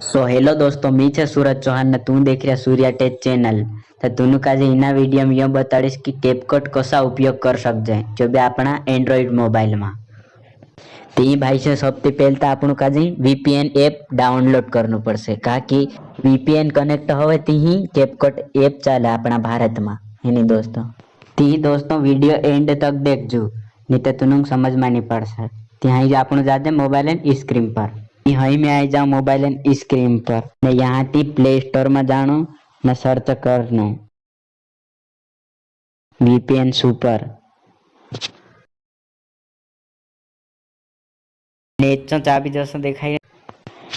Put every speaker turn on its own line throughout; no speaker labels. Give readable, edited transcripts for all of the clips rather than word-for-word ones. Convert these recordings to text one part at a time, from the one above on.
So hello दोस्तों, मी छे सूरज चौहान ने तू देख रहा सूर्या टेक चैनल। तो तुनु का जे इना वीडियो में यह बताड़ीश कि कैपकट कसा उपयोग कर सकते जो भी अपना एंड्रॉइड मोबाइल में। ती भाई से सबसे पहले तो आपन का जे वीपीएन ऐप डाउनलोड करनु पड़से, का कि वीपीएन कनेक्ट होवे ती ही कैपकट ऐप चले अपना भारत में। हेनी दोस्तों, ती दोस्तों वीडियो एंड तक देखजो, नहीं तो तुनु समझ में नहीं पड़से। ત્યાં આપણું જાતે મોબાઈલ એન્ડ સ્ક્રીન પર અહીં મેં આવી જાઉં મોબાઈલ એન્ડ સ્ક્રીન પર ને ત્યાંથી પ્લે સ્ટોર માં જાણું ને સર્ચ કરનું VPN સુપર ને इतना चाबी जैसा दिखाई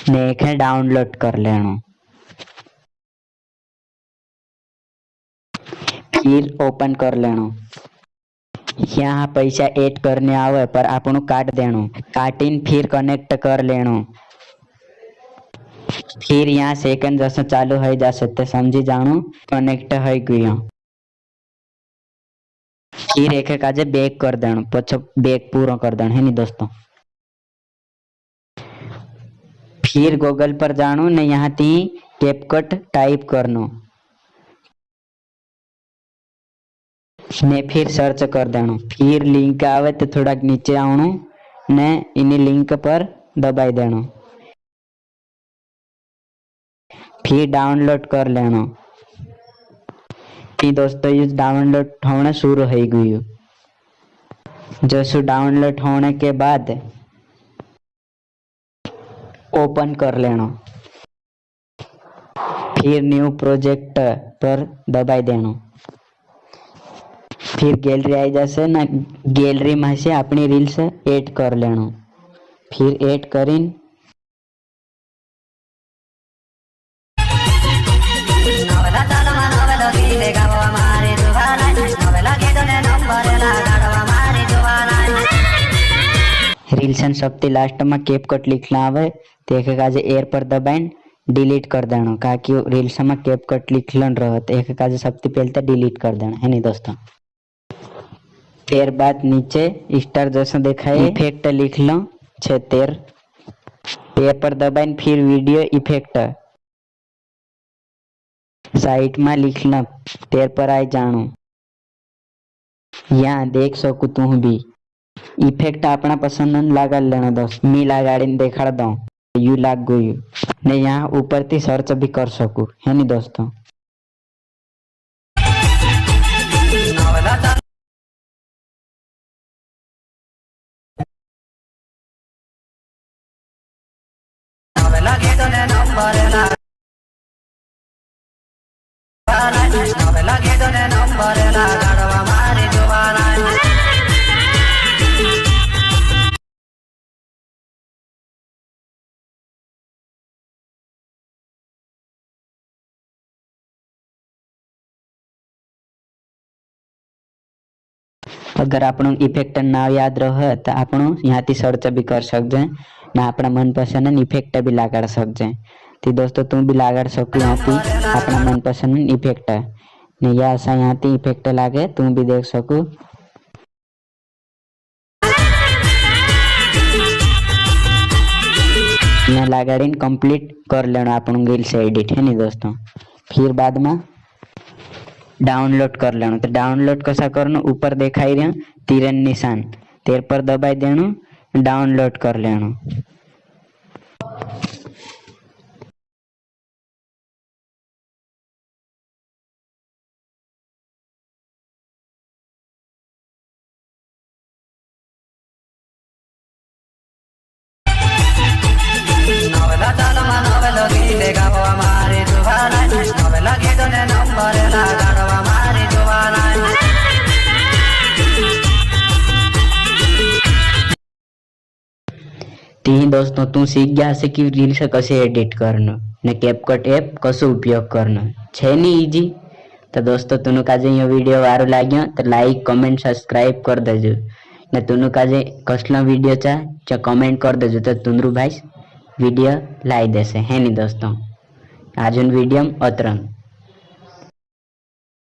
ने एखे डाउनलोड कर लेना। फिर ओपन कर लेना। यहाँ पैसा ऐड करने आवे पर आपनु काट देनो, काटिन फिर कनेक्ट कर लेनो। फिर यहाँ सेकंड जैसा चालू हो जा सकते समझी जानो कनेक्ट हो गया। फिर एक काजे बैक कर देनो, पछो बैक पूरा कर देनो है नी दोस्तों। फिर गूगल पर जानो ने यहाँ ती कैपकट टाइप करनो ने फिर सर्च कर देनो। फिर लिंक आवे तो थोड़ा नीचे आवनु ने इनी लिंक पर दबाई देनो। फिर डाउनलोड कर लेनो। फिर दोस्तों ये डाउनलोड होना शुरू हो गई। जैसे डाउनलोड होने के बाद ओपन कर लेनो। फिर न्यू प्रोजेक्ट पर दबाई देनो। फिर गैलरी आई जासे ना, गैलरी में से अपनी रील्स ऐड कर लेनो। फिर ऐड करीन रील्स सबती लास्ट में कैपकट लिखना आवे तो एक काजे एयर पर दबाइन डिलीट कर देना, का कि रील्स में कैपकट लिखलन रहे तो एक काजे सबती पहले डिलीट कर देना है नी दोस्तों। तेर बाद नीचे स्टार जैसा दिखाए इफेक्ट लिख लो छे तेर पर दबाइन फिर वीडियो इफेक्ट साइट में लिख लो तेर पर आई जानो। यहाँ देख सकू तू भी इफेक्ट अपना पसंद लगा लेना दोस्त। मी लगाड़ी देखाड़ दो यू लाग गयु ने यहाँ ऊपर थी सर्च भी कर सकू है नी दोस्तों। अगर आपनो इफेक्ट ना याद रहे तो आपनो यहाँ थी सर्च भी कर सकते ना, अपना मनपसंद इफेक्ट भी लगा सकते। तो दोस्तों तुम भी लगा सको यहाँ थी अपना मनपसंद इफेक्ट ने या ऐसा यहाँ थी इफेक्ट लागे तुम भी देख सको। यहाँ लगाड़ी कंप्लीट कर लेना अपन रील से एडिट है नी दोस्तों। फिर बाद में डाउनलोड कर लेना। तो डाउनलोड कैसा करना, ऊपर दिखाई रहा तीरन निशान तेर पर दबाई देना, डाउनलोड कर लेना। दोस्तों तू सीख गया से कि रील्स कैसे एडिट करना ने कैपकट ऐप कसो उपयोग करना छे नी इजी। तो दोस्तों तुनु काजे ये वीडियो वारो लाग्यो तो लाइक कमेंट सब्सक्राइब कर देजो ने तुनु काजे कसला वीडियो चा कमेंट कर देजो तो तुंदरू भाई वीडियो लाई देसे है नी दोस्तों। आज वीडियो अतरंग।